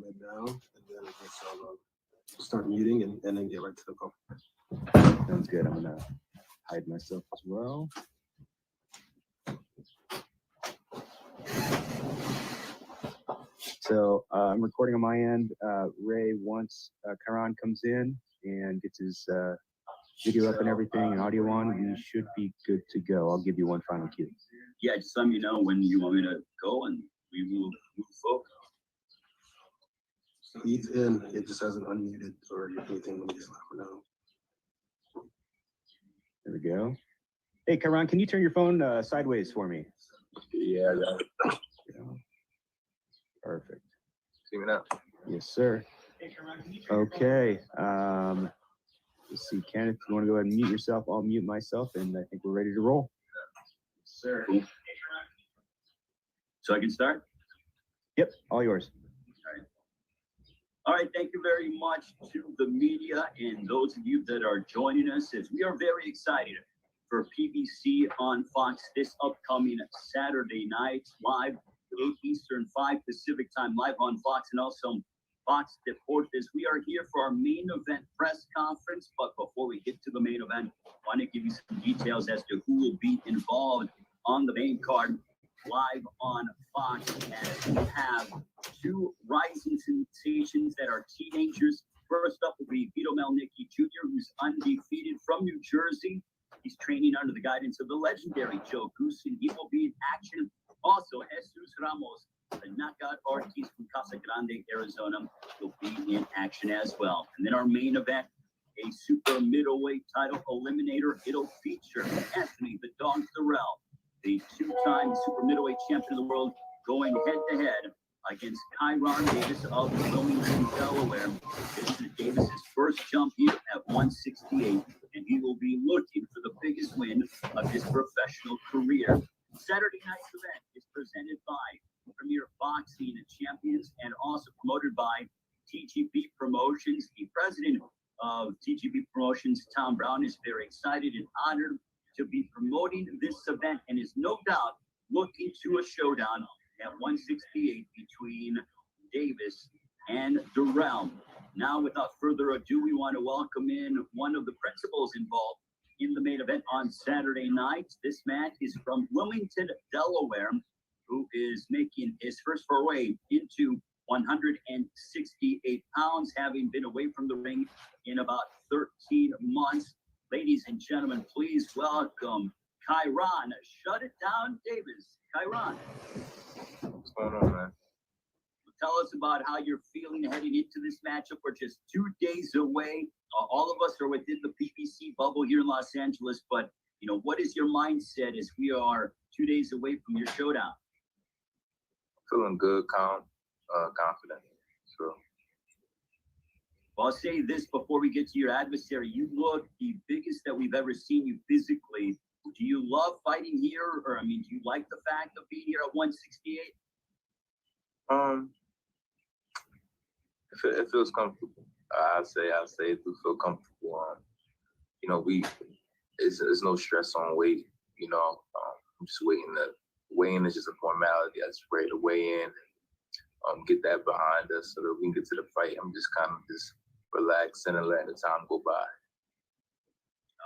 right now, and then I guess I'll start muting and then get right to the call. Sounds good. I'm gonna hide myself as well. So I'm recording on my end. Ray, once Kyrone comes in and gets his video up and everything and audio on, we should be good to go. I'll give you one final cue. Yeah, just let me know when you want me to go, and we will move forward. So he's in. It just hasn't unmuted or anything. Let me just let him know. There we go. Hey, Kyrone, can you turn your phone sideways for me? Yeah. Perfect. See me now? Yes, sir. Okay. Let's see, Kenneth, you want to go ahead and mute yourself? I'll mute myself, and I think we're ready to roll. Sir. Cool. So I can start? Yep, all yours. All right, thank you very much to the media and those of you that are joining us, as we are very excited for PBC on Fox this upcoming Saturday night, live 8 Eastern, 5 Pacific time, live on Fox, and also Fox DEPORTES. We are here for our main event press conference, but before we get to the main event, I want to give you some details as to who will be involved on the main card live on Fox, as we have two rising sensations that are teenagers. First up will be Vito Melnicki Jr., who's undefeated from New Jersey. He's training under the guidance of the legendary Joe Goosen. He will be in action. Also, Jesus Ramos, the knockout artist from Casa Grande, Arizona, will be in action as well. And then our main event, a super middleweight title eliminator. It'll feature Anthony the Dog Dirrell, the two-time super middleweight champion of the world, going head-to-head against Kyrone Davis of Wilmington, Delaware. This is Davis's first jump here at 168, and he will be looking for the biggest win of his professional career. Saturday night's event is presented by Premier Boxing Champions and also promoted by TGP Promotions. The president of TGP Promotions, Tom Brown, is very excited and honored to be promoting this event and is no doubt looking to a showdown at 168 between Davis and Dirrell. Now, without further ado, we want to welcome in one of the principals involved in the main event on Saturday night. This man is from Wilmington, Delaware, who is making his first foray into 168 pounds, having been away from the ring in about 13 months. Ladies and gentlemen, please welcome Kyrone. Shut it down, Davis. Kyrone. What's going on, man? Tell us about how you're feeling heading into this matchup. We're just 2 days away. All of us are within the PBC bubble here in Los Angeles, but what is your mindset as we are 2 days away from your showdown? Feeling good, calm, confident. So. Well, I'll say this before we get to your adversary. You look the biggest that we've ever seen you physically. Do you love fighting here, or do you like the fact of being here at 168? It feels comfortable. I say it do feel comfortable. It's no stress on weight. I'm just waiting. Weighing is just a formality. I just ready to weigh in, get that behind us so that we can get to the fight. I'm just kind of relaxing and letting the time go by.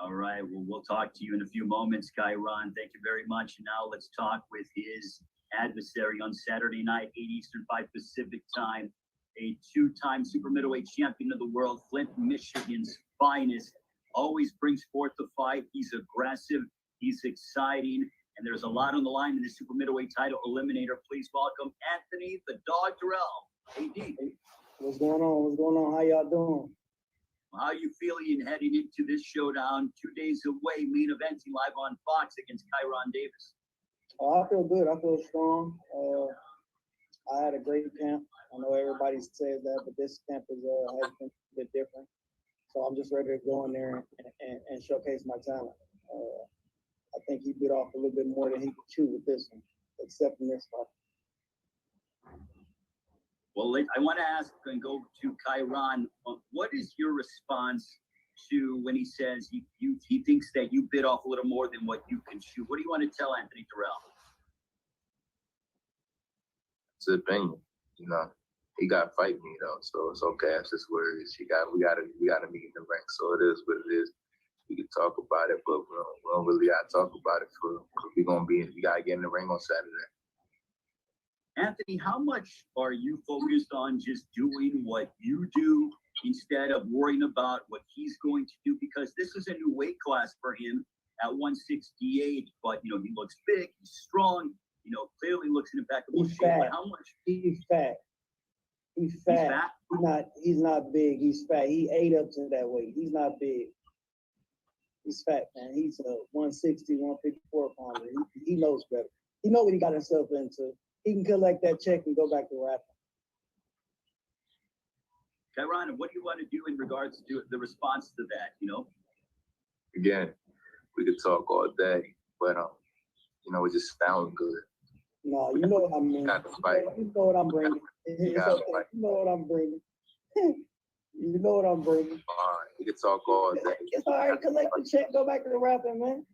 All right. Well, we'll talk to you in a few moments, Kyrone. Thank you very much. Now let's talk with his adversary on Saturday night, 8 Eastern, 5 Pacific time. A two-time super middleweight champion of the world, Flint, Michigan's finest. Always brings forth the fight. He's aggressive. He's exciting. And there's a lot on the line in the super middleweight title eliminator. Please welcome Anthony the Dog Dirrell. AD. What's going on? What's going on? How y'all doing? How are you feeling heading into this showdown 2 days away, main eventing live on Fox against Kyrone Davis? I feel good. I feel strong. I had a great camp. I know everybody says that, but this camp has been a bit different. So I'm just ready to go in there and showcase my talent. I think he bit off a little bit more than he could chew with this one, except in this fight. Well, I want to ask and go to Kyrone. What is your response to when he says he thinks that you bit off a little more than what you can chew? What do you want to tell Anthony Dirrell? It's an opinion. he got to fight me though, so it's okay. That's just where it is. We gotta meet in the ring. So it is what it is. We can talk about it, but we don't really gotta talk about it because we gotta get in the ring on Saturday. Anthony, how much are you focused on just doing what you do instead of worrying about what he's going to do? Because this is a new weight class for him at 168, but he looks big, he's strong, clearly looks in impeccable He's shape. fat. But how much? He's fat. He's fat. He's not big. He's fat. He ate up to that weight. He's not big. He's fat, man. He's a 160, 154 pounder. He knows better. He knows what he got himself into. He can collect that check and go back to rapping. Kyrone, what do you want to do in regards to the response to that? Again, we could talk all day, but it just sounds good. No, you know what I mean. Got to fight. You know what I'm bringing. It's gotta okay. fight. You know what I'm bringing. You know what I'm bringing. Fine. We could talk all day. It's all right. Collect the check. Go back to the rapping, man.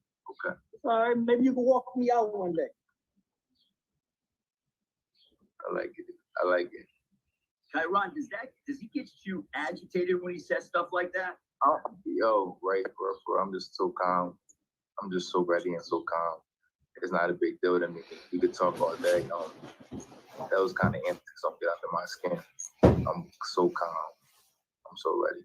Okay. It's all right. Maybe you can walk me out one day. I like it. Kyrone, does he get you agitated when he says stuff like that? Yo, right, bro. I'm just so calm. I'm just so ready and so calm. It's not a big deal to me. We could talk all day. That was kind of empty, something under my skin. I'm so calm. I'm so ready.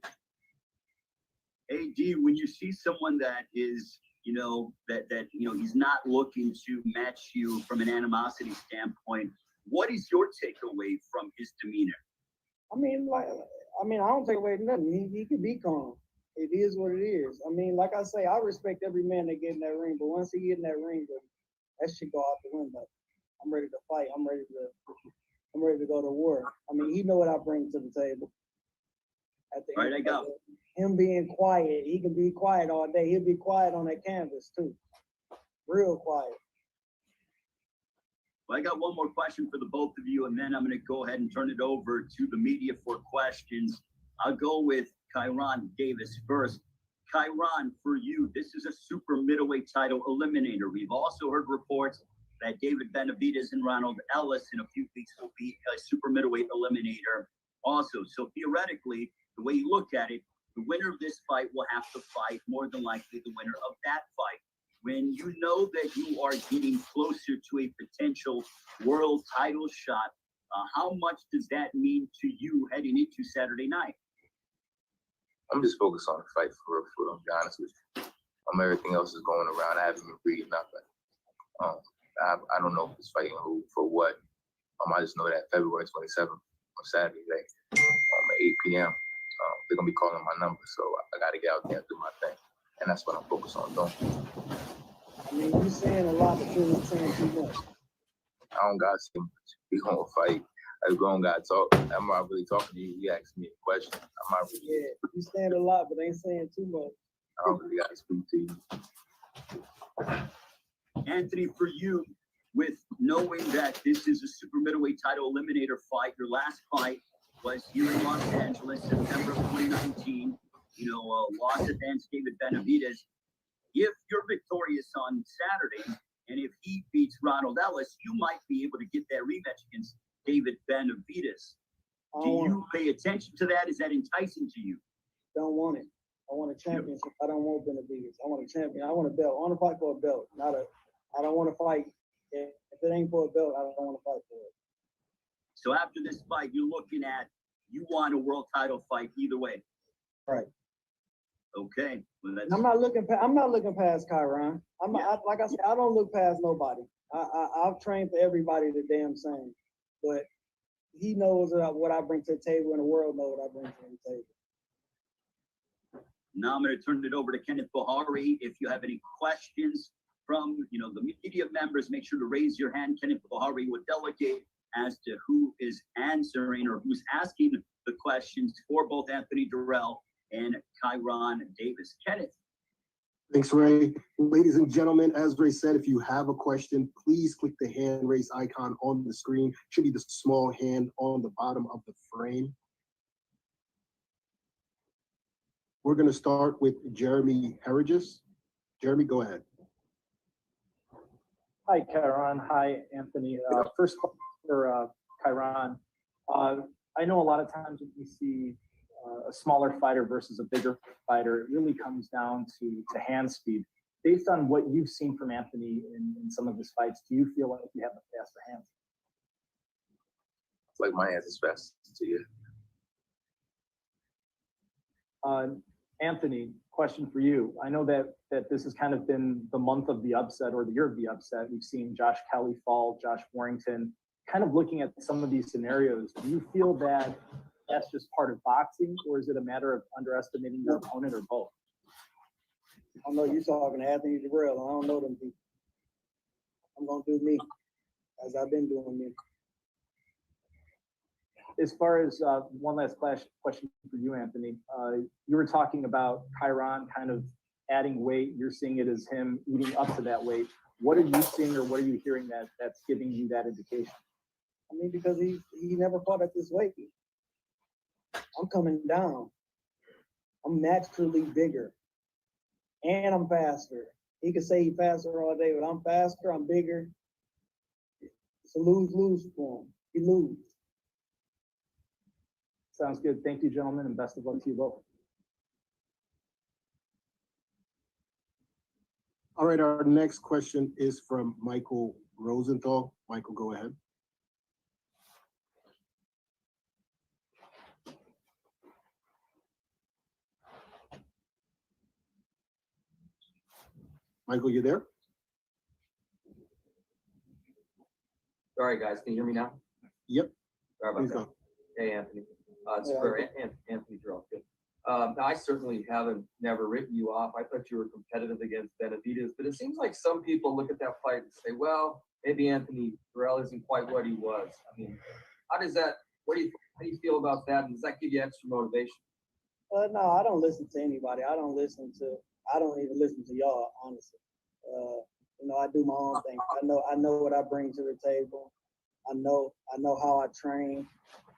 AD, when you see someone that is, he's not looking to match you from an animosity standpoint, what is your takeaway from his demeanor? I don't take away nothing. He can be calm. It is what it is. Like I say, I respect every man that get in that ring, but once he get in that ring, that shit go out the window. I'm ready to fight. I'm ready to go to war. He know what I bring to the table. At the Right, I got him being quiet. He can be quiet all day. He'll be quiet on that canvas too. Real quiet. Well, I got one more question for the both of you, and then I'm going to go ahead and turn it over to the media for questions. I'll go with Kyrone Davis first. Kyrone, for you, this is a super middleweight title eliminator. We've also heard reports that David Benavidez and Ronald Ellis in a few weeks will be a super middleweight eliminator also. So theoretically, the way you look at it, the winner of this fight will have to fight more than likely the winner of that fight. When you know that you are getting closer to a potential world title shot, how much does that mean to you heading into Saturday night? I'm just focused on the fight for real, to be honest with you. Everything else is going around. I haven't been reading nothing. I don't know if it's fighting who for what. I just know that February 27th on Saturday at 8 p.m. They're gonna be calling my number, so I gotta get out there and do my thing, and that's what I'm focused on doing. You're saying a lot, but you're not saying too much. I don't got too much. We gonna fight. As grown guy talk. I'm not really talking to you. You asked me a question. I'm not really. Yeah, you saying a lot, but ain't saying too much. I don't really gotta speak to you. Anthony, for you, with knowing that this is a super middleweight title eliminator fight, your last fight was here in Los Angeles, September of 2019. Lost against David Benavidez. If you're victorious on Saturday, and if he beats Ronald Ellis, you might be able to get that rematch against David Benavidez. Do you pay attention to that? Is that enticing to you? Don't want it. I want a championship. I don't want Benavidez. I want a champion. I want a belt. I want to fight for a belt. I don't want to fight. If it ain't for a belt, I don't want to fight for it. So after this fight, you're looking at, you want a world title fight either way. Right. Okay. Well, I'm not looking past Kyrone. Like I said, I don't look past nobody. I've trained for everybody the damn same. But he knows what I bring to the table, and the world knows what I bring to the table. Now I'm going to turn it over to Kenneth Buhari. If you have any questions from the media members, make sure to raise your hand. Kenneth Buhari will delegate as to who is answering or who's asking the questions for both Anthony Dirrell and Kyrone Davis. Kenneth. Thanks, Ray. Ladies and gentlemen, as Ray said, if you have a question, please click the hand raise icon on the screen. It should be the small hand on the bottom of the frame. We're going to start with Jeremy Herregis. Jeremy, go ahead. Hi, Kyrone. Hi, Anthony. First for Kyrone. I know a lot of times when we see a smaller fighter versus a bigger fighter, it really comes down to hand speed. Based on what you've seen from Anthony in some of his fights, do you feel like you have the faster hands? It's like my hands is fast to you. Anthony, question for you. I know that this has kind of been the month of the upset or the year of the upset. We've seen Josh Kelly fall, Josh Warrington. Kind of looking at some of these scenarios, do you feel that that's just part of boxing, or is it a matter of underestimating your opponent, or both? I know you're talking to Anthony Dirrell. I don't know them people. I'm gonna do me, as I've been doing me. As far as one last question for you, Anthony, you were talking about Kyrone kind of adding weight. You're seeing it as him eating up to that weight. What are you seeing, or what are you hearing that's giving you that indication? I mean, because he never fought at this weight. I'm coming down. I'm naturally bigger, and I'm faster. He could say he's faster all day, but I'm faster. I'm bigger. It's a lose-lose for him. He lose. Sounds good. Thank you, gentlemen, and best of luck to you both. All right, our next question is from Michael Rosenthal. Michael, go ahead. Michael, you there? Sorry, guys. Can you hear me now? Yep. Sorry Please about that. go. Hey, Anthony. It's Yeah, for Anthony Dirrell. Good. I certainly haven't never written you off. I thought you were competitive against Benavidez, but it seems like some people look at that fight and say, well, maybe Anthony Dirrell isn't quite what he was. I mean, how do you feel about that? And does that give you extra motivation? No, I don't listen to anybody. I don't even listen to y'all, honestly. I do my own thing. I know what I bring to the table. I know how I train,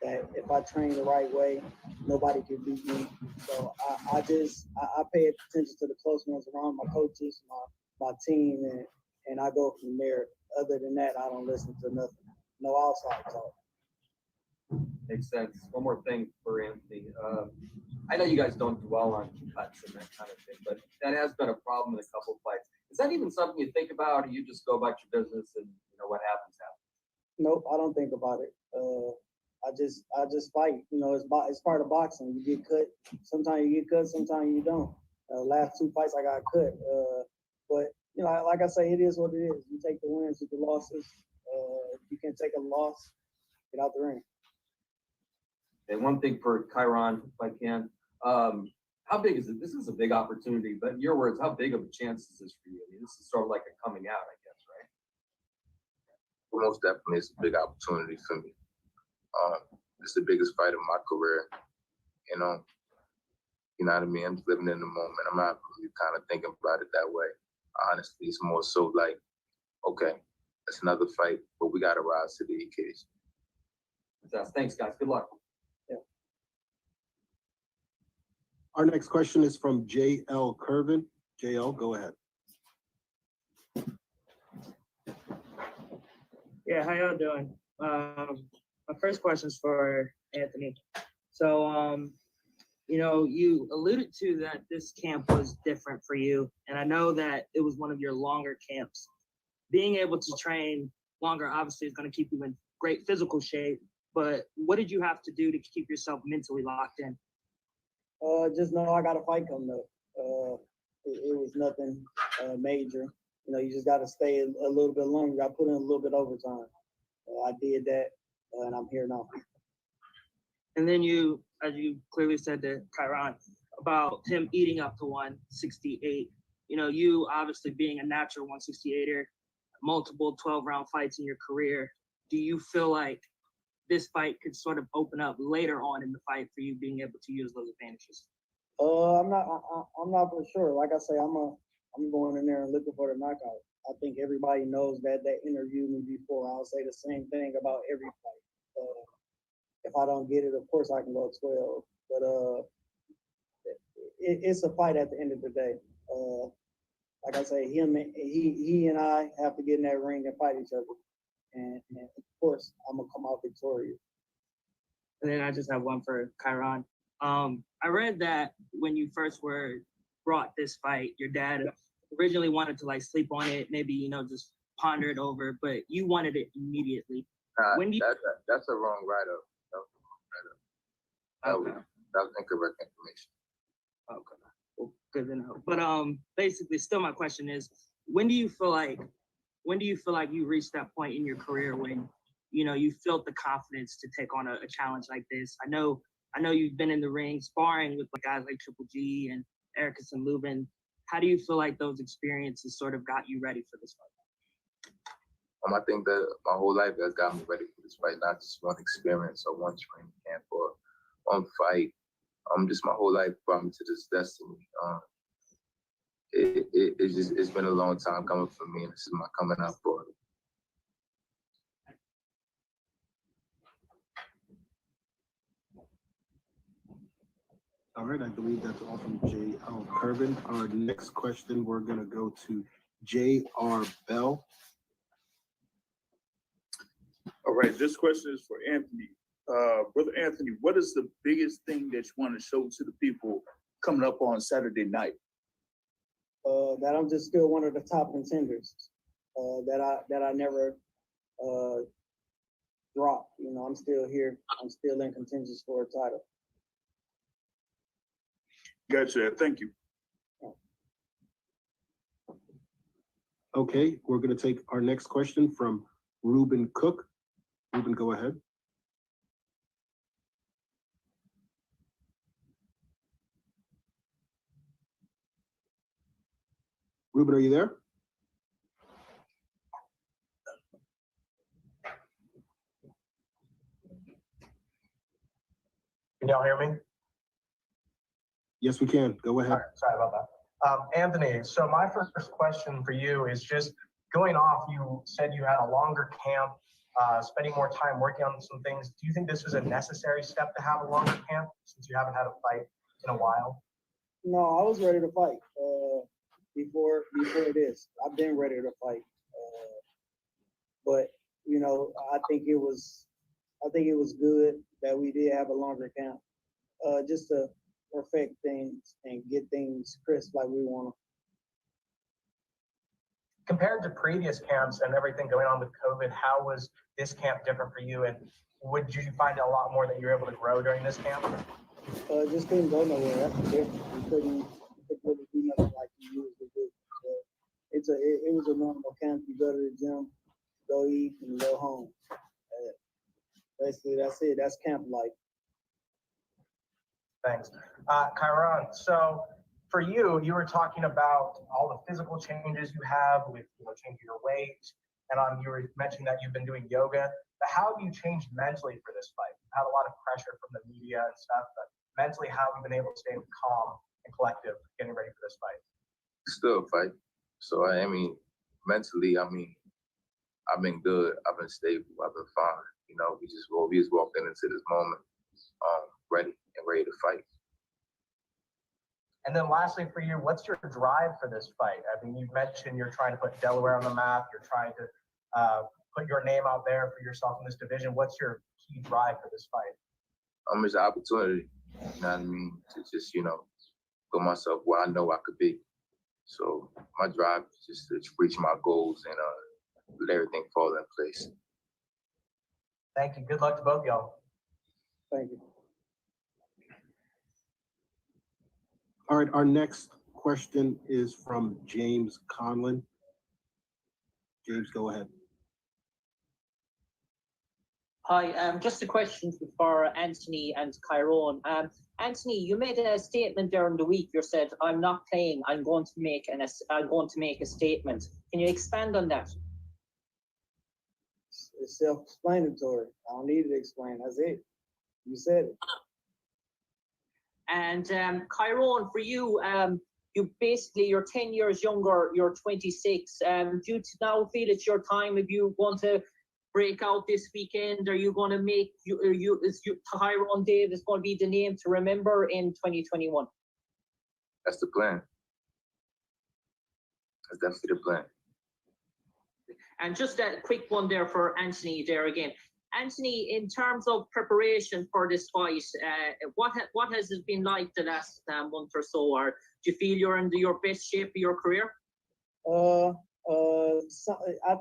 that if I train the right way, nobody can beat me. So I pay attention to the close ones around my coaches, my team, and I go from there. Other than that, I don't listen to nothing. No outside talk. Makes sense. One more thing for Anthony. I know you guys don't dwell on cuts and that kind of thing, but that has been a problem in a couple of fights. Is that even something you think about, or you just go about your business and what happens happens? Nope, I don't think about it. I just fight. It's part of boxing. You get cut. Sometimes you get cut. Sometimes you don't. Last two fights I got cut. But like I say, it is what it is. You take the wins with the losses. If you can take a loss, get out the ring. And one thing for Kyrone, if I can, how big is it? This is a big opportunity, but in your words, how big of a chance is this for you? I mean, this is sort of like a coming out, I guess, right? Well, most definitely, it's a big opportunity for me. It's the biggest fight of my career. You know what I mean? I'm just living in the moment. I'm not really kind of thinking about it that way. Honestly, it's more so like, okay, it's another fight, but we got to rise to the occasion. Thanks, guys. Good luck. Yeah. Our next question is from J.L. Curvin. J.L., go ahead. Yeah, how y'all doing? My first question is for Anthony. So, you alluded to that this camp was different for you, and I know that it was one of your longer camps. Being able to train longer obviously is going to keep you in great physical shape, but what did you have to do to keep yourself mentally locked in? Just know I got a fight coming up. It was nothing major. You just got to stay a little bit longer. I put in a little bit overtime. I did that, and I'm here now. And then you, as you clearly said to Kyrone, about him eating up to 168. You obviously being a natural 168er, multiple 12-round fights in your career. Do you feel like this fight could sort of open up later on in the fight for you being able to use those advantages? I'm not for sure. Like I say, I'm going in there and looking for the knockout. I think everybody knows that interviewed me before. I'll say the same thing about every fight. If I don't get it, of course I can go 12. But it's a fight at the end of the day. Like I say, he and I have to get in that ring and fight each other. And of course, I'm gonna come out victorious. And then I just have one for Kyrone. I read that when you first were brought this fight, your dad originally wanted to like sleep on it, maybe, you know, just ponder it over, but you wanted it immediately. When do you... That's a wrong write-up. That was incorrect information. Okay. Well, good to know. But basically still my question is, when do you feel like you reached that point in your career when, you know, you felt the confidence to take on a challenge like this? I know you've been in the ring sparring with guys like Triple G and Ericus and Lubin. How do you feel like those experiences sort of got you ready for this fight? I think that my whole life has got me ready for this fight, not just one experience or one training camp or one fight. Just my whole life brought me to this destiny. It's been a long time coming for me, and this is my coming out for it. All right, I believe that's all from J.L. Kervin. Our next question, we're gonna go to J.R. Bell. All right, this question is for Anthony. Brother Anthony, what is the biggest thing that you want to show to the people coming up on Saturday night? That I'm just still one of the top contenders. That I never dropped. You know, I'm still here. I'm still in contention for a title. Gotcha. Thank you. Okay, we're gonna take our next question from Ruben Cook. Ruben, go ahead. Ruben, are you there? Can y'all hear me? Yes, we can. Go ahead. All right, sorry about that. Anthony, so my first question for you is just going off, you said you had a longer camp, spending more time working on some things. Do you think this was a necessary step to have a longer camp since you haven't had a fight in a while? No, I was ready to fight before this. I've been ready to fight, but you know, I think it was good that we did have a longer camp, just to perfect things and get things crisp like we want them. Compared to previous camps and everything going on with COVID, how was this camp different for you? And would you find a lot more that you were able to grow during this camp? Just couldn't go nowhere. That's the difference. We couldn't really do nothing like we usually do. It was a normal camp. You go to the gym, go eat, and go home. Basically, that's it. That's camp life. Thanks. Kyrone, so for you, you were talking about all the physical changes you have with, you know, changing your weight, and you were mentioning that you've been doing yoga. But how have you changed mentally for this fight? You've had a lot of pressure from the media and stuff, but mentally, how have you been able to stay calm and collective getting ready for this fight? Still a fight. So I mean, mentally, I mean, I've been good. I've been stable. I've been fine. You know, we just walked into this moment, ready to fight. And then lastly for you, what's your drive for this fight? I mean, you've mentioned you're trying to put Delaware on the map. You're trying to put your name out there for yourself in this division. What's your key drive for this fight? It's an opportunity, you know what I mean, to just, you know, put myself where I know I could be. So my drive is just to reach my goals and let everything fall in place. Thank you. Good luck to both y'all. Thank you. All right, our next question is from James Conlon. James, go ahead. Hi, just a question for Anthony and Kyrone. Anthony, you made a statement during the week. You said, "I'm not playing. I'm going to make a statement." Can you expand on that? It's self-explanatory. I don't need to explain. That's it. You said it. And Kyrone, for you, you're 10 years younger. You're 26. Do you now feel it's your time? If you want to break out this weekend, are you going to make Kyrone Davis going to be the name to remember in 2021? That's the plan. That's definitely the plan. And just a quick one there for Anthony there again. Anthony, in terms of preparation for this fight, what has it been like the last month or so? Or do you feel you're in your best shape of your career? I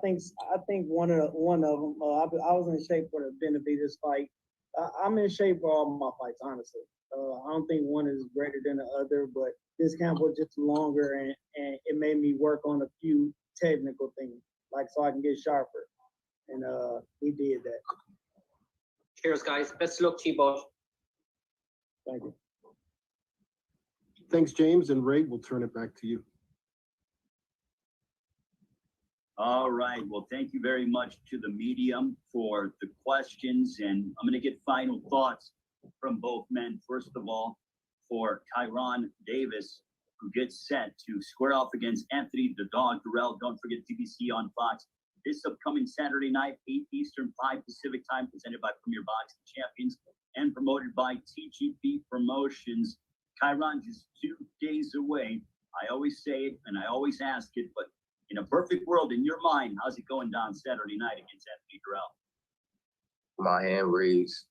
think one of them. I was in shape for the Benavidez fight. I'm in shape for all my fights, honestly. I don't think one is greater than the other, but this camp was just longer, and it made me work on a few technical things, like so I can get sharper. And we did that. Cheers, guys. Best of luck to you both. Thank you. Thanks, James, and Ray, we'll turn it back to you. All right. Well, thank you very much to the medium for the questions. And I'm going to get final thoughts from both men. First of all, for Kyrone Davis, who gets set to square off against Anthony the Dog Dirrell. Don't forget PBC on Fox this upcoming Saturday night, 8 Eastern, 5 Pacific time, presented by Premier Boxing Champions and promoted by TGP Promotions. Kyrone just 2 days away. I always say it and I always ask it, but in a perfect world, in your mind, how's it going down Saturday night against Anthony Dirrell? My hand raised,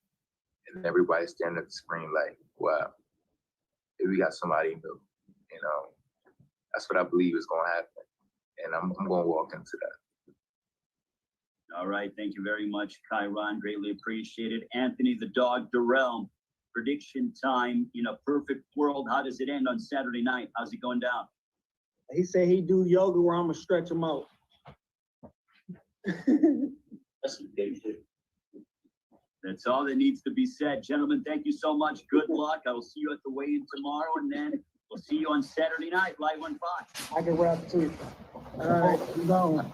and everybody standing at the screen like, wow, if we got somebody new, you know, that's what I believe is going to happen. And I'm going to walk into that. All right. Thank you very much, Kyrone. Greatly appreciated. Anthony the Dog Dirrell, prediction time. In a perfect world, how does it end on Saturday night? How's it going down? He said he do yoga where I'm gonna stretch him out. That's what they do. That's all that needs to be said. Gentlemen, thank you so much. Good luck. I will see you at the weigh-in tomorrow, and then we'll see you on Saturday night, live on Fox. I can rap too. All right, keep going.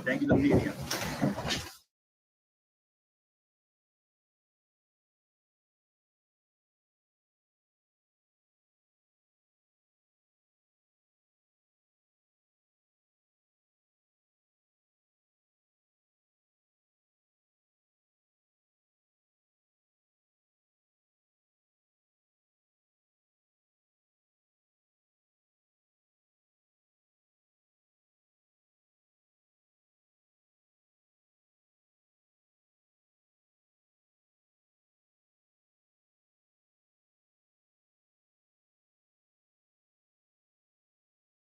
Thank you, the media.